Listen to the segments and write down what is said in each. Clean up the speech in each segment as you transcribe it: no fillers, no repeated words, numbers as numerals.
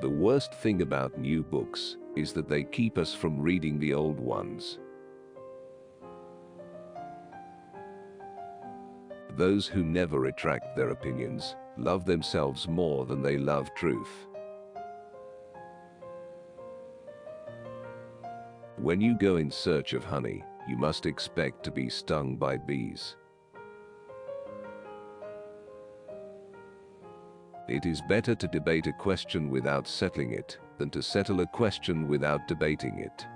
The worst thing about new books is that they keep us from reading the old ones. Those who never retract their opinions love themselves more than they love truth. When you go in search of honey, you must expect to be stung by bees. It is better to debate a question without settling it than to settle a question without debating it.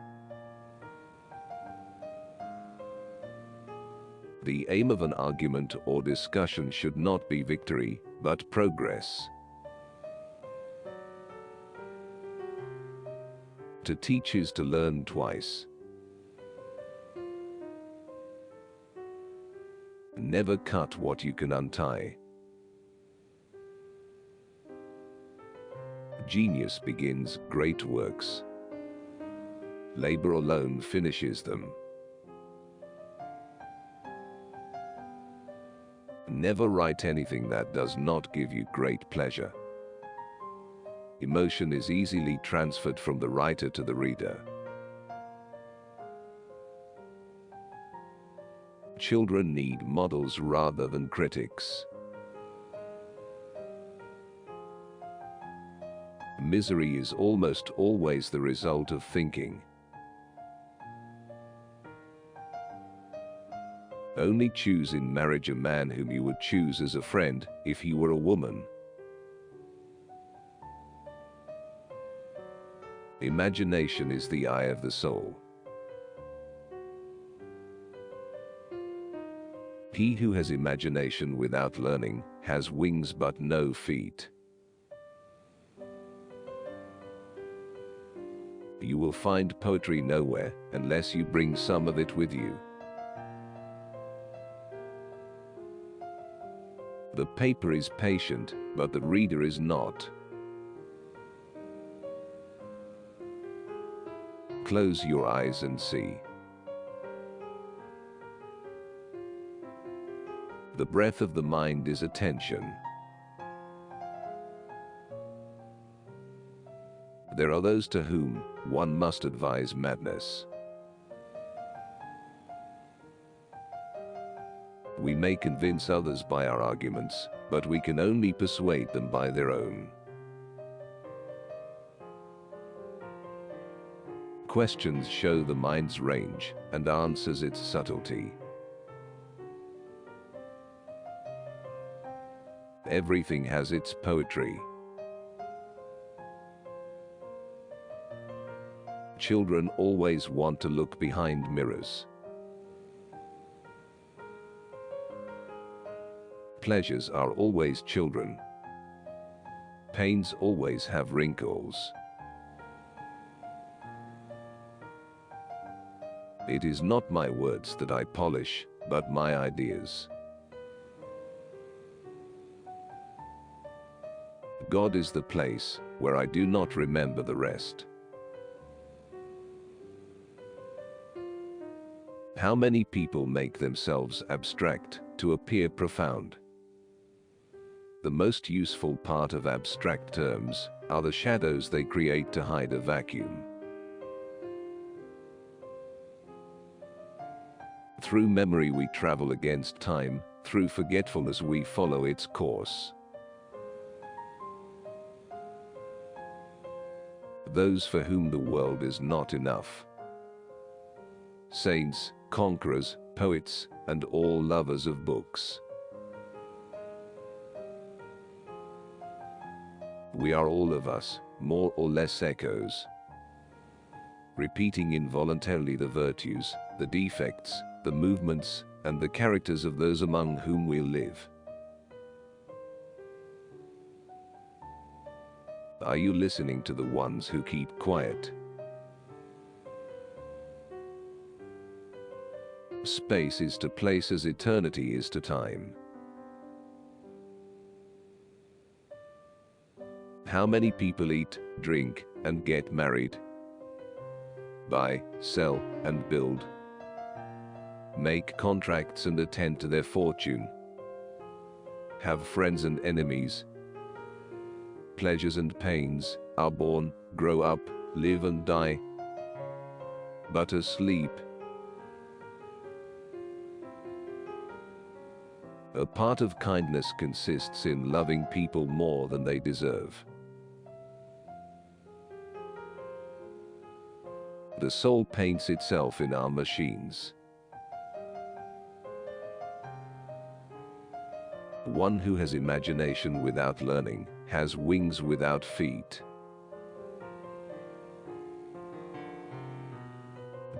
The aim of an argument or discussion should not be victory, but progress. To teach is to learn twice. Never cut what you can untie. Genius begins great works. Labor alone finishes them. Never write anything that does not give you great pleasure. Emotion is easily transferred from the writer to the reader. Children need models rather than critics. Misery is almost always the result of thinking. Only choose in marriage a man whom you would choose as a friend if he were a woman. Imagination is the eye of the soul. He who has imagination without learning has wings but no feet. You will find poetry nowhere unless you bring some of it with you. The paper is patient, but the reader is not. Close your eyes and see. The breath of the mind is attention. There are those to whom one must advise madness. We may convince others by our arguments, but we can only persuade them by their own. Questions show the mind's range, and answers its subtlety. Everything has its poetry. Children always want to look behind mirrors. Pleasures are always children. Pains always have wrinkles. It is not my words that I polish, but my ideas. God is the place where I do not remember the rest. How many people make themselves abstract to appear profound? The most useful part of abstract terms are the shadows they create to hide a vacuum. Through memory we travel against time, through forgetfulness we follow its course. Those for whom the world is not enough. Saints, conquerors, poets, and all lovers of books. We are all of us, more or less echoes, repeating involuntarily the virtues, the defects, the movements, and the characters of those among whom we live. Are you listening to the ones who keep quiet? Space is to place as eternity is to time. How many people eat, drink, and get married? Buy, sell, and build. Make contracts and attend to their fortune. Have friends and enemies. pleasures and pains, are born, grow up, live and die, but asleep. A part of kindness consists in loving people more than they deserve. The soul paints itself in our machines. One who has imagination without learning has wings without feet.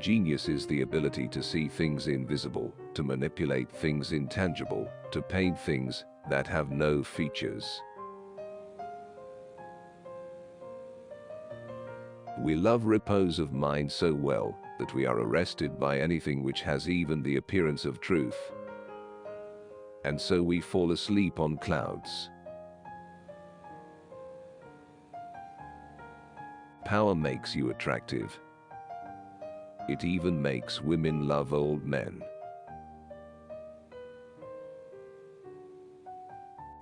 Genius is the ability to see things invisible, to manipulate things intangible, to paint things that have no features. We love repose of mind so well that we are arrested by anything which has even the appearance of truth. And so we fall asleep on clouds. Power makes you attractive. It even makes women love old men.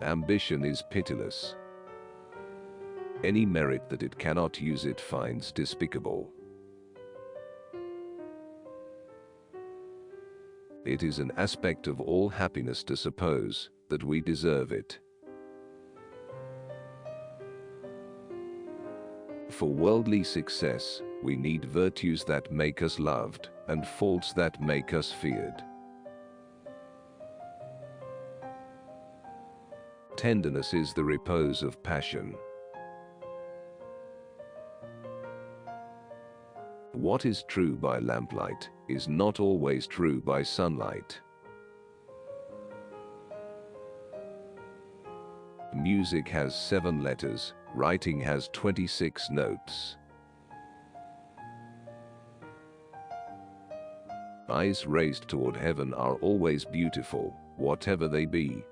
Ambition is pitiless. Any merit that it cannot use it finds despicable. It is an aspect of all happiness to suppose that we deserve it. For worldly success, we need virtues that make us loved, and faults that make us feared. Tenderness is the repose of passion. What is true by lamplight is not always true by sunlight. Music has 7 letters, writing has 26 notes. Eyes raised toward heaven are always beautiful, whatever they be.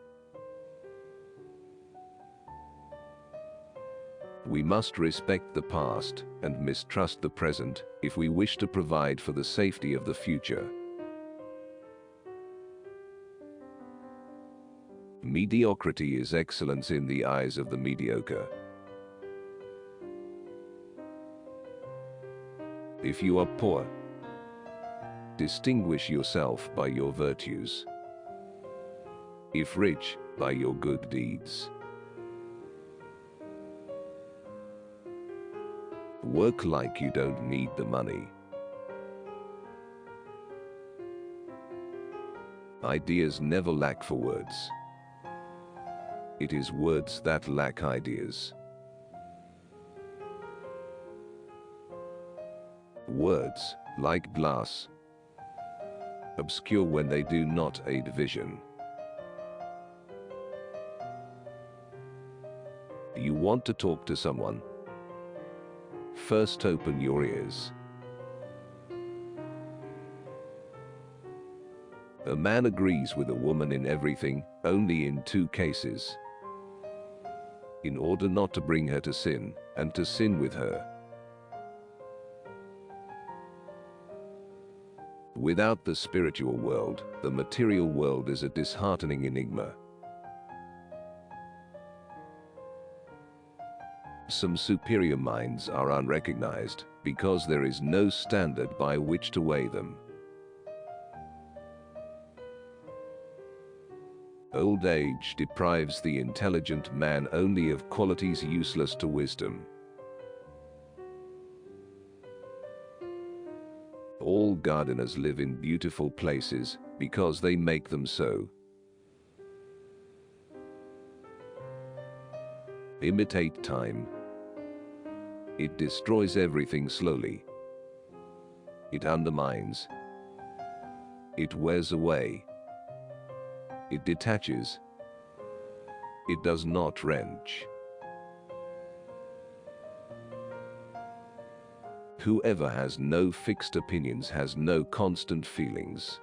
We must respect the past and mistrust the present if we wish to provide for the safety of the future. Mediocrity is excellence in the eyes of the mediocre. If you are poor, distinguish yourself by your virtues. If rich, by your good deeds. Work like you don't need the money. Ideas never lack for words. It is words that lack ideas. Words, like glass, obscure when they do not aid vision. You want to talk to someone? First open your ears. A man agrees with a woman in everything, only in 2 cases. In order not to bring her to sin, and to sin with her. Without the spiritual world, the material world is a disheartening enigma. Some superior minds are unrecognized because there is no standard by which to weigh them. Old age deprives the intelligent man only of qualities useless to wisdom. All gardeners live in beautiful places because they make them so. Imitate time. It destroys everything slowly. It undermines. It wears away. It detaches. It does not wrench. Whoever has no fixed opinions has no constant feelings.